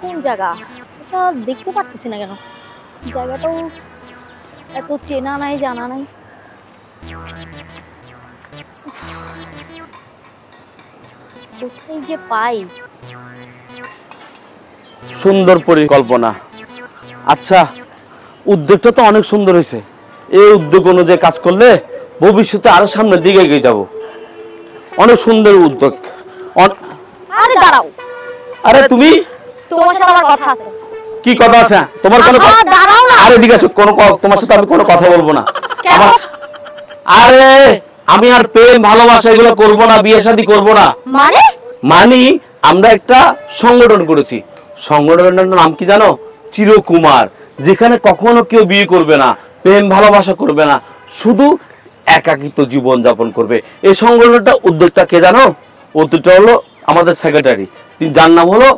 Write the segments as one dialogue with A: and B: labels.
A: কোন জায়গা এটা দেখতে পারতেছি না কেন? জায়গাটাও এত চেনা নাই, জানা নাই। কোথায় যে পাই?
B: সুন্দর পরিকল্পনা। আচ্ছা, উদ্যোগটা তো অনেক সুন্দর হয়েছে। এই উদ্যোগ অনুযায়ী কাজ করলে ভবিষ্যতে আরো সামনের দিকে এগিয়ে যাব। অনেক সুন্দর উদ্যোগ।
A: আরে দাঁড়াও,
B: আরে তুমি,
A: তোমার সাথে আমার কথা আছে।
B: কি কথা আছে তোমার? কোনো
A: দাঁড়াও না।
B: আরে ঠিক আছে, তোমার সাথে আমি কোনো কথা বলবো না।
A: কেন?
B: আরে আমি আর প্রেম ভালোবাসা এগুলো করব না, বিয়ে শাদী করব না। মানে আমরা একটা সংগঠন করেছি। সংগঠনের নাম কি জানো? চিরকুমার। যেখানে কখনো কেউ বিয়ে করবে না, প্রেম ভালোবাসা করবে না, শুধু একাকিত্ব জীবন যাপন করবে। এই সংগঠনটা উদ্যোক্তা কে জানো? উদ্যোক্তা হলো আমাদের সেক্রেটারি, যার নাম হলো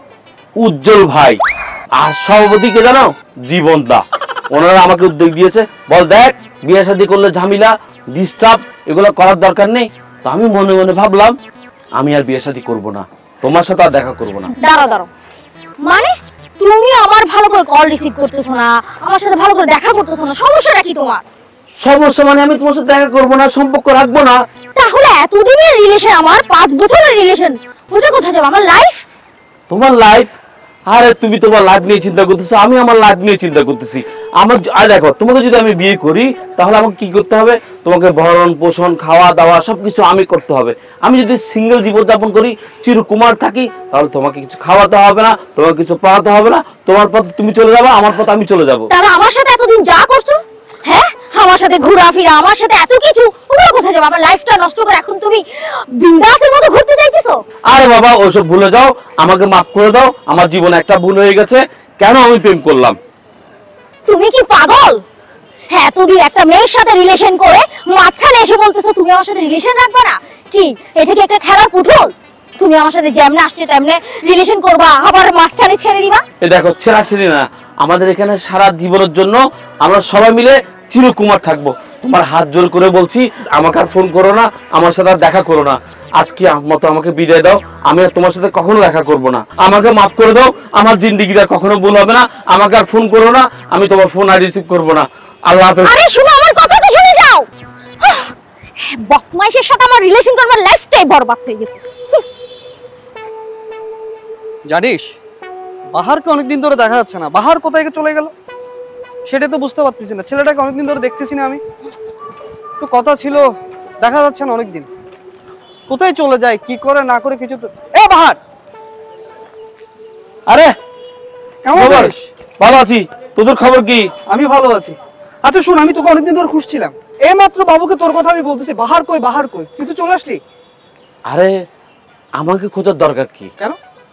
B: উজ্জ্বল ভাই। আর সভাপতি কে জানো? জীবন দা। ওনারা আমাকে উদ্যোগ দিয়েছে। বল দেখ, বিয়ে শাদী করলে ঝামেলা, ডিস্টার্ব এগুলো করার দরকার নেই। তো আমি মনে মনে ভাবলাম আমি আর বিয়ে শাদী করবো না, তোমার সাথে আর দেখা করবো না।
A: দাঁড়াও, মানে তুমি আমার ভালো করে কল রিসিভ করতেছো না, আমার সাথে ভালো করে দেখা করতেছো না, সমস্যাটা কি তোমার?
B: সমস্যা মানে আমি তোমার সাথে দেখা করবো না, সম্পর্ক রাখবো না।
A: তাহলে এতদিনের রিলেশন, আমার 5 বছরের রিলেশন, ওটা কোথায় যাবে? আমার লাইফ?
B: তোমার লাইফ? আরে তুমি তোমার লাইফ নিয়ে চিন্তা করতেছো, আমি আমার লাইফ নিয়ে চিন্তা করতেছি। আমার দেখো, তোমাকে যদি আমি বিয়ে করি তাহলে আমাকে কি করতে হবে? তোমাকে ভরণ পোষণ, খাওয়া দাওয়া সবকিছু আমি করতে হবে। আমি যদি সিঙ্গেল জীবন যাপন করি, চিরকুমার থাকি, তাহলে তোমাকে কিছু খাওয়াতে হবে না, তোমাকে কিছু পড়াতে হবে না। তোমার পথে তুমি চলে যাবে, আমার পথে আমি চলে যাবো।
A: তাহলে আমার সাথে এতদিন যা করছো, হ্যাঁ, আমার সাথে ঘোরাফেরা, আমার সাথে এত কিছু, ওগুলো কোথায় যাবে? আমার লাইফটা নষ্ট করে এখন তুমি বিন্দাসের মতো ঘুরতে চাইতেছো?
B: আরে বাবা, ওসব ভুলে যাও, আমাকে মাফ করে দাও। আমার জীবনে একটা ভুল হয়ে গেছে। কেন আমি প্রেম করলাম?
A: তুমি কি পাগল? হ্যাঁ, এতদিন একটা মেয়ের সাথে রিলেশন করে মাঝখানে এসে বলতেছো তুমি আমার সাথে রিলেশন রাখবে না? কি এটা কি একটা খেলার পুতুল? তুমি আমার সাথে যেমনে আসছে তেমনে রিলেশন করবা, আবার মাঝখানে ছেড়ে দিবা?
B: এ দেখো, ছেড়াছেড়ি না। আমাদের এখানে সারা জীবনের জন্য আমরা সবাই মিলে চিরকুমার থাকবো। তোমার হাত জোর করে বলছি, আমাকে আর ফোন করো না, আমার সাথে আর দেখা করো না। আজকে মতো আমাকে বিদায় দাও। আমি আর তোমার সাথে কখনো দেখা করব না। আমাকে মাফ করে দাও। আমার জিন্দেগিটা কখনো ভুল হবে না। আমাকে আর ফোন করো না, আমি তোমার ফোন আর রিসিভ করবো না। আল্লাহ হাফেজ।
A: আরে শুনো, আমার কথা তো শুনে যাও। বদমাইশের সাথে আমার রিলেশন করে আমার লাইফটাই বরবাদ হয়ে গেছে।
C: জানিস, বাহারকে অনেকদিন ধরে দেখা যাচ্ছে না। বাহার কোথায় চলে গেল সেটা তো বুঝতে পারতেছি না। ছেলেটাকে অনেকদিন ধরে দেখতেছি না আমি। একটু কথা ছিল, দেখা যাচ্ছে না অনেকদিন। কোথায় চলে যায়, কি করে না করে কিছু তো। এ বাহার!
B: আরে
C: কেমন আছিস?
B: ভালো আছি, তোদের খবর কি?
C: আমি ভালো আছি। আচ্ছা শোন, আমি তোকে অনেকদিন ধরে খুঁজছিলাম। এই মাত্র বাবুকে তোর কথা আমি বলতেছি, বাহার কই বাহার কই, তুই তো চলে আসলি।
B: আরে আমাকে খোঁজার দরকার কি?
C: কেন?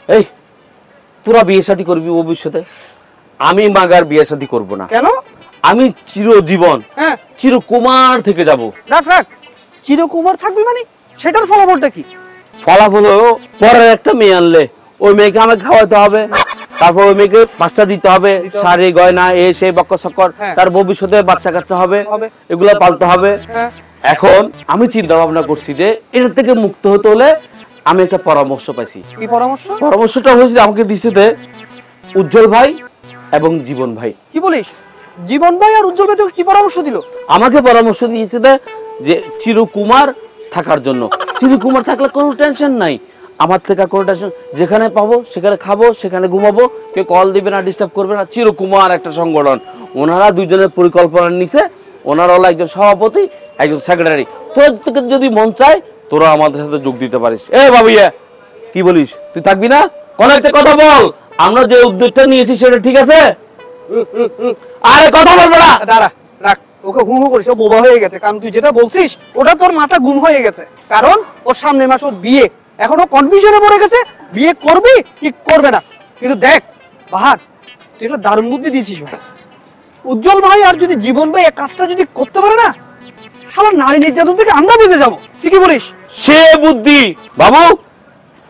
B: এই তোরা বিয়ে শাদী করবি ভবিষ্যতে, আমি মাগার বিয়ে শাদী করবো না।
C: কেন?
B: আমি চিরজীবন চিরকুমার থেকে যাব।
C: রাখ রাখ, চিরকুমার থাকবি মানে সেটার ফলাফলটা কি?
B: ফলাফল হলো পরের একটা মেয়ে আনলে ওই মেয়েকে আমাকে খাওয়াতে হবে, তারপর ওই মেয়েকে পাঁচটা দিতে হবে, শাড়ি গয়না এ সেই বক্কর চক্কর, তার ভবিষ্যতে বাচ্চা কাচ্চা হবে, এগুলো পালতে হবে। এখন আমি চিন্তা ভাবনা করছি যে এর থেকে মুক্ত হতে হলে আমি একটা পরামর্শ পাইছি।
C: কি পরামর্শ?
B: পরামর্শটা হয়েছে আমাকে দিছে উজ্জ্বল ভাই এবং জীবন ভাই।
C: কি বলিস? জীবন ভাই আর উজ্জ্বল ভাই তোকে কি পরামর্শ দিল?
B: আমাকে পরামর্শ দিয়েছে যে চিরকুমার থাকার জন্য। চিরকুমার থাকলে কোনো টেনশন নাই, আমার থেকে কোনো টেনশন। যেখানে পাবো সেখানে খাবো, সেখানে ঘুমাবো, কেউ কল দিবে না, ডিস্টার্ব করবে না। চিরকুমার একটা সংগঠন। ওনারা দুইজনের পরিকল্পনা নিছে। ওনারা হলো একজন সভাপতি, একজন সেক্রেটারি। তোর থেকে যদি মন চায় তোরা আমাদের সাথে যোগ দিতে পারিস। এ বাবুইয়া, কি বলিস? তুই থাকবি না? কলেজে কথা বল, আমরা যে উদ্যোগটা নিয়েছি সেটা ঠিক আছে? আরে কথা বলবো না।
C: দাঁড়া, রাখ, ওকে হু হু করিস, ও বোবা হয়ে গেছে। কারণ তুই যেটা বলছিস ওটা তোর মাথা গুম হয়ে গেছে। কারণ ওর সামনের মাস ওর বিয়ে, এখন ও কনফিউশনে পড়ে গেছে বিয়ে করবি কি করবে না। কিন্তু দেখ বাহার, তুই একটা দারুণ বুদ্ধি দিয়েছিস ভাই। উজ্জ্বল ভাই আর যদি জীবন ভাই এই কাজটা যদি করতে পারে না, শালা নারী নির্যাতন থেকে আমরা বেঁচে যাবো। তুই কি বলিস?
B: সে বুদ্ধি বাবু,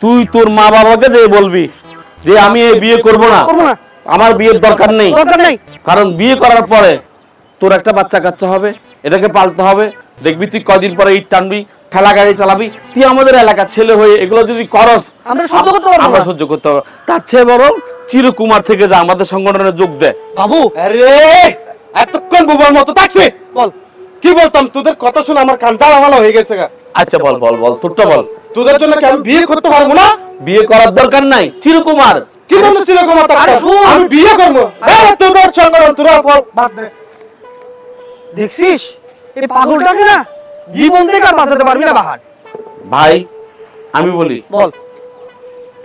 B: তুই তোর মা বাবাকে যে বলবি যে আমি এই বিয়ে করব না, আমার বিয়ের দরকার নেই। কারণ বিয়ে করার পরে তোর একটা বাচ্চা কাচ্চা হবে, এটাকে পালতে হবে। দেখবি তুই কদিন পরে ইট টানবি, ঠেলা গাড়ি চালাবি। তুই আমাদের এলাকার ছেলে হয়ে এগুলো যদি করস আমরা সহ্য করতে পারবো। তার চেয়ে বরং চিরকুমার থেকে যা আমাদের সংগঠনে যোগ দেয়।
C: বাবু
D: আরে এতক্ষণ বোবার মতো থাকছে,
C: বল।
D: কি বলতাম, তোদের কথা শুনে আমার কানটা ভালো হয়ে গেছে গা।
B: আচ্ছা বল বল বল, তোরটা বল।
D: তোদের জন্য কি আমি বিয়ে করতে পারবো না?
B: বিয়ে করার দরকার নাই, চিরকুমার।
D: কি জন্য ছিল ক্ষমতা?
C: আরে শুন।
D: আমি বিয়ে করবো। তোদের সংগঠন তোরা বল, বাদ দে।
C: দেখছিস এই পাগলটাকে না জীবন থেকে আর বাঁচাতে পারবি না বাহার।
B: ভাই আমি বলি,
C: বল।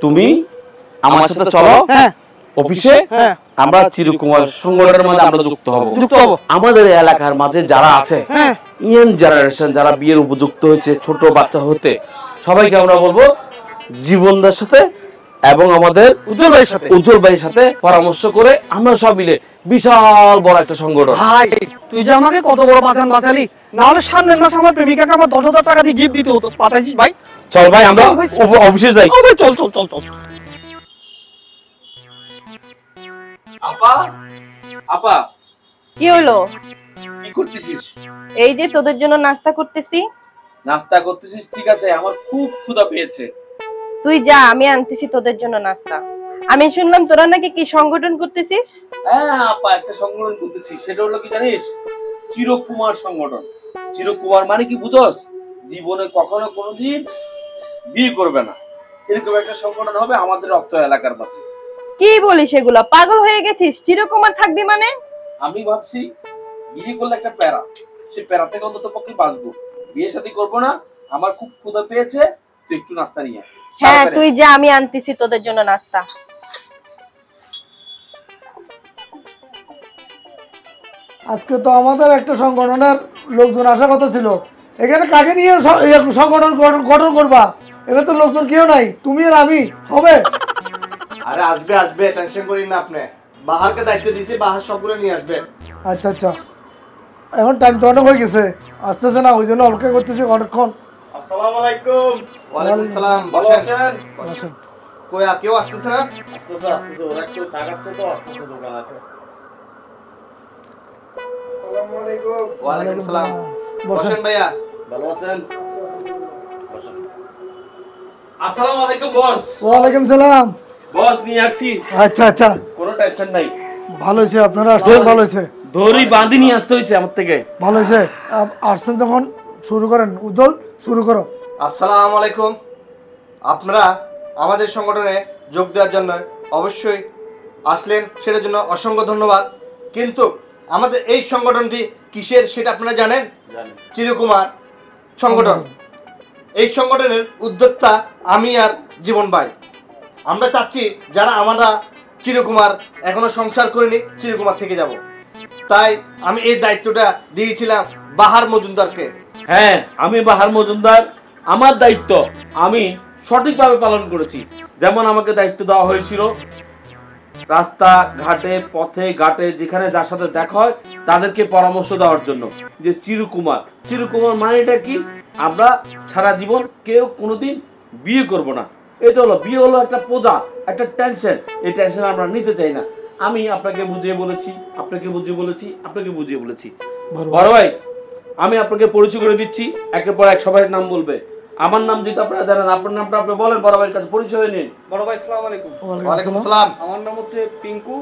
B: তুমি আমার সাথে চলো
C: হ্যাঁ
B: অফিসে,
C: হ্যাঁ।
B: আমরা চিরকুমার সংগঠনের মাঝে আমরা যুক্ত হব।
C: যুক্ত হব।
B: আমাদের এলাকার মাঝে যারা আছে,
C: হ্যাঁ।
B: ইয়াং জেনারেশন যারা বিয়ের উপযুক্ত হয়েছে, ছোট বাচ্চা হতে, সবাইকে আমরা বলবো জীবনদার সাথে এবং আমাদের উজ্জ্বল ভাইয়ের সাথে পরামর্শ করে আমরা সব মিলে বিশাল বড় একটা সংগঠন।
C: ভাই তুই যে আমাকে কত বড় বাঁচালি, না হলে সামনের মাসে আমার প্রেমিকাকে আমার 10,000 টাকা দিয়ে গিফট দিতে হতো। বাঁচাইছিস ভাই।
B: চল ভাই আমরা
C: চল ভাই।
B: অফিসে যাই।
C: ও ভাই চল চল চল চল।
B: আপা, আপা
E: কি হলো?
B: কি করতেছিস?
E: এই যে তোদের জন্য নাস্তা করতেছি।
B: নাস্তা করতেছিস, ঠিক আছে, আমার খুব ক্ষুধা পেয়েছে।
E: তুই যা, আমি আনতেছি তোদের জন্য নাস্তা। আমি শুনলাম তোরা নাকি কি সংগঠন করতেছিস?
B: হ্যাঁ আপা, একটা সংগঠন করতেছি, সেটা হলো কি জানিস? চিরকুমার সংগঠন। চিরকুমার মানে কি বুঝোস? জীবনে কখনো কোনোদিন বিয়ে করবে না, এরকম একটা সংগঠন হবে আমাদের রক্ত এলাকার মাঝে।
E: কি বলিস এগুলা? পাগল হয়ে গেছিস? চিরকুমার থাকবি মানে?
B: আমি ভাবছি বিয়ে করলে একটা প্যারা, সে প্যারা থেকে অন্তত পক্ষে বাঁচবো। বিয়ে শাদী করবো না, আমার খুব ক্ষুধা পেয়েছে, তুই একটু নাস্তা নিয়ে আয়।
E: হ্যাঁ
B: তাড়াতাড়ি।
E: তুই যা, আমি আনতেছি তোদের জন্য নাস্তা।
F: আজকে তো আমাদের একটা সংগঠনের লোকজন আসার কথা ছিল, এখানে কাকে নিয়ে সংগঠন গঠন করবা? এখানে তো লোকজন কেউ নাই, তুমি আর আমি হবে।
D: আরে আসবে আসবে, টেনশন করিন না আপনি। বাহারকে দায়িত্ব দিয়েছি, বাহার সবগুলো নিয়ে আসবে।
F: আচ্ছা আচ্ছা, এখন টাইম তো অনেক হয়ে গেছে, আসতেছে না, ওই জন্য অপেক্ষা করতেছি অনেকক্ষণ।
D: আসসালামু আলাইকুম। ওয়ালাইকুম সালাম। ভালো আছেন?
F: বসেন।
D: কই আর কেউ আসতেছে না? আসতেছে ওরা একটু চা খাচ্ছে তো, আসতেছে, দোকান আছে। আসসালামু আলাইকুম। ওয়ালাইকুম সালাম।
F: বসেন।
D: বসেন ভাইয়া। ভালো আছেন?
B: আসসালামু আলাইকুম বস।
F: ওয়ালাইকুম সালাম।
B: বস নিয়ে আসছি,
F: আচ্ছা আচ্ছা,
B: কোনো টেনশন নাই।
F: ভালো হয়েছে আপনারা আসছেন, ভালো হয়েছে,
B: ধরি বাঁধি নিয়ে আসতে হয়েছে আমার থেকে।
F: ভালো হয়েছে। আসছেন তখন শুরু করেন, উজ্জ্বল শুরু করো।
D: আসসালামু আলাইকুম। আপনারা আমাদের সংগঠনে যোগ দেওয়ার জন্য অবশ্যই আসলেন, সেটার জন্য অসংখ্য ধন্যবাদ। কিন্তু আমাদের এই সংগঠনটি কিসের সেটা আপনারা জানেন? চিরকুমার সংগঠন। এই সংগঠনের উদ্যোক্তা আমি আর জীবন ভাই। আমরা চাচ্ছি যারা আমরা চিরকুমার এখনো সংসার করিনি, চিরকুমার থেকে যাব। তাই আমি এই দায়িত্বটা দিয়েছিলাম বাহার মজুমদারকে।
B: হ্যাঁ, আমি বাহার মজুমদার, আমার দায়িত্ব আমি সঠিকভাবে পালন করেছি। যেমন আমাকে দায়িত্ব দেওয়া হয়েছিল রাস্তা ঘাটে, পথে ঘাটে, যেখানে যার সাথে দেখা হয় তাদেরকে পরামর্শ দেওয়ার জন্য, যে চিরকুমার। চিরকুমার মানেটা কি? আমরা সারা জীবন কেউ কোনোদিন বিয়ে করব না। এটা হলো বিয়ে, হলো একটা পূজা, একটা টেনশন। এই টেনশন আমরা নিতে চাই না। আমি আপনাকে বুঝিয়ে বলেছি, আপনাকে বুঝিয়ে বলেছি, আপনাকে বুঝিয়ে বলেছি। বড় ভাই, আমি আপনাকে পরিচয় করে দিচ্ছি, একের পর এক সবাই নাম বলবে। আমার নাম যেহেতু আপনারা জানেন, আপনার নামটা আপনি বলেন, বড় ভাইয়ের কাছে পরিচয় হয়ে নিন।
C: বড় ভাই আসসালামু আলাইকুম।
D: ওয়ালাইকুম সালাম।
C: আমার নাম হচ্ছে পিঙ্কু।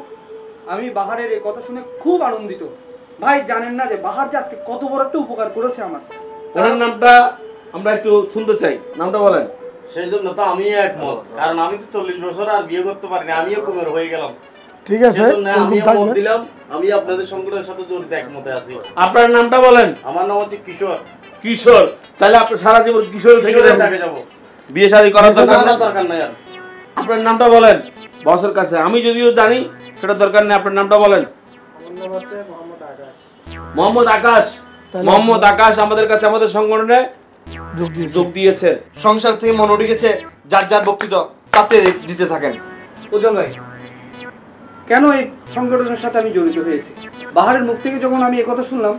C: আমি বাহারের এই কথা শুনে খুব আনন্দিত। ভাই জানেন না যে বাহার যে আজকে কত বড় একটা উপকার করেছে আমার।
B: ওনার নামটা আমরা একটু শুনতে চাই, নামটা বলেন।
G: সেই জন্য তো আমি একমত, কারণ আমি তো 40 বছর আর বিয়ে করতে পারিনি, আমিও কুমার হয়ে গেলাম।
F: ঠিক আছে,
G: সেজন্য আমি
F: এরকম
G: মত
F: থাকবে।
G: দিলাম, আমি আপনাদের সংগঠনের সাথে জড়িত একমতে আছি।
B: আপনার নামটা বলেন।
G: আমার নাম হচ্ছে কিশোর।
B: কিশোর। তাহলে আপনি সারা জীবন কিশোর থেকে
G: কিশোরের
B: যাবেন।
G: থাকে যাবো,
B: বিয়ে শাদী করার দরকার
G: না
B: নেই।
G: দরকার নাই আর।
B: আপনার নামটা বলেন বসের কাছে, আমি যদিও জানি সেটা দরকার নেই। আপনার নামটা বলেন।
C: আমার নাম হচ্ছে মোহাম্মদ আকাশ।
B: মোহাম্মদ আকাশ।
F: তাহলে
B: মোহাম্মদ আকাশ আমাদের কাছে আমাদের সংগঠনে
F: যোগ দিয়েছি।
B: যোগ দিয়েছে।
D: সংসার থেকে মন উঠে গেছে, যার যার বক্তৃতা তাতে দিতে থাকেন।
C: উজ্জ্বল ভাই, কেন এই সংগঠনের সাথে আমি জড়িত হয়েছি? বাহারের মুখ থেকে যখন আমি একথা শুনলাম,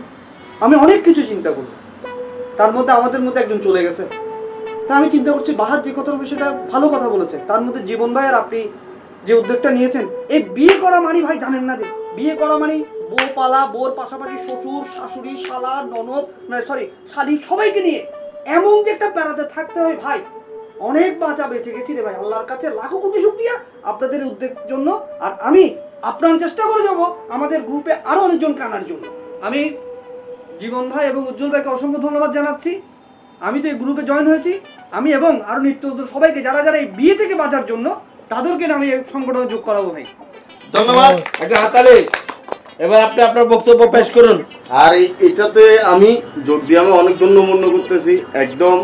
C: আমি অনেক কিছু চিন্তা করলাম। তার মধ্যে আমাদের মধ্যে একজন চলে গেছে। তা আমি চিন্তা করছি, বাহার যে কথার বিষয়টা ভালো কথা বলেছে, তার মধ্যে জীবন ভাই আর আপনি যে উদ্যোগটা নিয়েছেন, এই বিয়ে করা মানে ভাই জানেন না যে বিয়ে করা মানে বউ পালা, বউর পাশাপাশি শ্বশুর, শাশুড়ি, শালা, ননদ, শালি সবাইকে নিয়ে এমন যে একটা প্যারাতে থাকতে হয় ভাই, অনেক বাঁচা বেঁচে গেছি রে ভাই, আল্লাহর কাছে লাখো কোটি শুকরিয়া আপনাদের উদ্যোগের জন্য। আর আমি আপ্রাণ চেষ্টা করে যাব আমাদের গ্রুপে আরো অনেকজনকে আনার জন্য। আমি জীবন ভাই এবং উজ্জ্বল ভাইকে অসংখ্য ধন্যবাদ জানাচ্ছি। আমি তো এই গ্রুপে জয়েন হয়েছি, আমি এবং আরো নিত্য সবাইকে যারা যারা এই বিয়ে থেকে বাঁচার জন্য তাদেরকে আমি এই সংগঠনে যোগ করাবো ভাই।
D: ধন্যবাদ।
B: একটা হাতালি। এবার আপনি আপনার বক্তব্য পেশ করুন।
G: আর এটাতে আমি যোগ দিয়ে আমি অনেক ধন্য করতেছি। একদম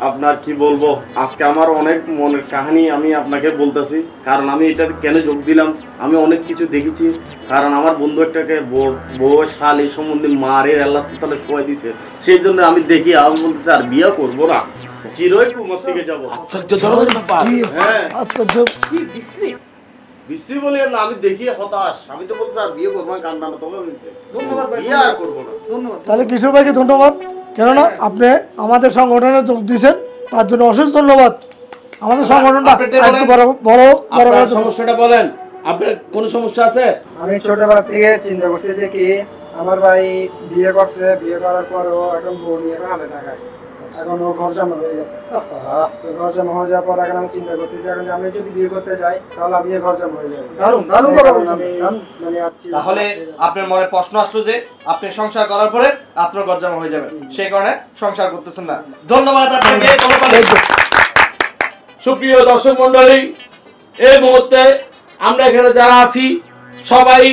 G: আপনার কি বলবো, আজকে আমার অনেক মনের কাহিনী আমি আপনাকে বলতেছি। কারণ আমি এটাতে কেন যোগ দিলাম, আমি অনেক কিছু দেখেছি। কারণ আমার বন্ধু একটাকে বউ শাল এই সম্বন্ধে মারে আল্লাহ তাআলা শোয়াই দিছে, সেই জন্য আমি দেখি আমি বলতেছি আর বিয়ে করবো না, চিরই কুমার থেকে যাবো। হ্যাঁ
C: কি বিশ্রী।
G: বিশ্রী বলি না, আমি দেখি হতাশ। আমি তো বলছি আর বিয়ে করবো না, কান্না না তোকে বলছে
C: ধন্যবাদ ভাই,
G: বিয়ে আর করবো না।
C: ধন্যবাদ।
F: তাহলে কিশোর ভাইকে ধন্যবাদ, কেননা আপনি আমাদের সংগঠনে যোগ দিয়েছেন, তার জন্য অশেষ ধন্যবাদ। আমাদের সংগঠনটা
D: আপনি
F: একটু বড় বড় বড়
B: আপনার
F: বড়
B: সমস্যাটা বলেন। আপনার কোনো সমস্যা আছে?
H: আমি ছোটবেলা থেকে চিন্তা করছি যে কি আমার ভাই বিয়ে করছে, বিয়ে করার পরেও এখন বউ নিয়ে ভালো থাকায় এখন ও ঘর জামা হয়ে গেছে। তো ঘর জামা হয়ে যাওয়ার পর এখন আমি চিন্তা করছি যে এখন আমি যদি বিয়ে করতে যাই তাহলে আমি ঘর জামা হয়ে যাবো।
C: দারুণ দারুণ কথা বলছেন।
H: আমি মানে
D: তাহলে আপনার মনে প্রশ্ন আসলো যে আপনি সংসার করার পরে আপনার গজ্জামা হয়ে যাবে, সেই কারণে সংসার করতেছেন না। ধন্যবাদ আপনাকে।
B: সুপ্রিয় দর্শক মন্ডলী, এই মুহূর্তে আমরা এখানে যারা আছি সবাই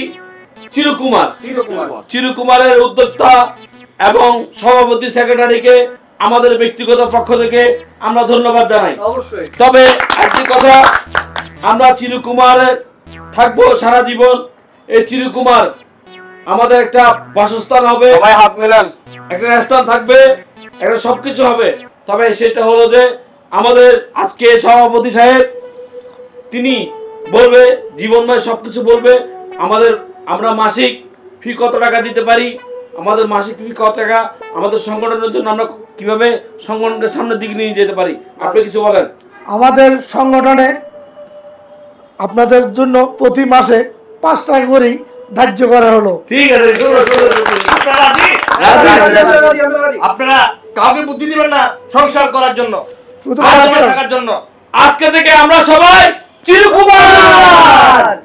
B: চিরকুমারের উদ্যোক্তা এবং সভাপতি সেক্রেটারিকে আমাদের ব্যক্তিগত পক্ষ থেকে আমরা ধন্যবাদ জানাই।
C: অবশ্যই।
B: তবে একটি কথা, আমরা চিরকুমারে থাকবো সারা জীবন। এই চিরকুমার আমাদের একটা বাসস্থান হবে,
G: সবাই হাত মেলান।
B: একটা স্থান থাকবে, একটা সবকিছু হবে। তবে সেটা হলো যে আমাদের আজকে সভাপতি সাহেব তিনি বলবে, জীবন ভাই সবকিছু বলবে। আমরা মাসিক ফি কত টাকা দিতে পারি, আমাদের মাসিক ফি কত টাকা, আমাদের সংগঠনের জন্য আমরা কিভাবে সংগঠনকে সামনের দিকে নিয়ে যেতে পারি, আপনি কিছু বলেন।
F: আমাদের সংগঠনে আপনাদের জন্য প্রতি মাসে 5 টাকা করেই ধার্য করা হলো।
B: ঠিক আছে,
D: আপনারা রাজি? আপনারা কাউকে বুদ্ধি দিবেন না সংসার করার জন্য,
F: শুধু
D: আর জমে থাকার জন্য।
B: আজকে থেকে আমরা সবাই চিরকুমার।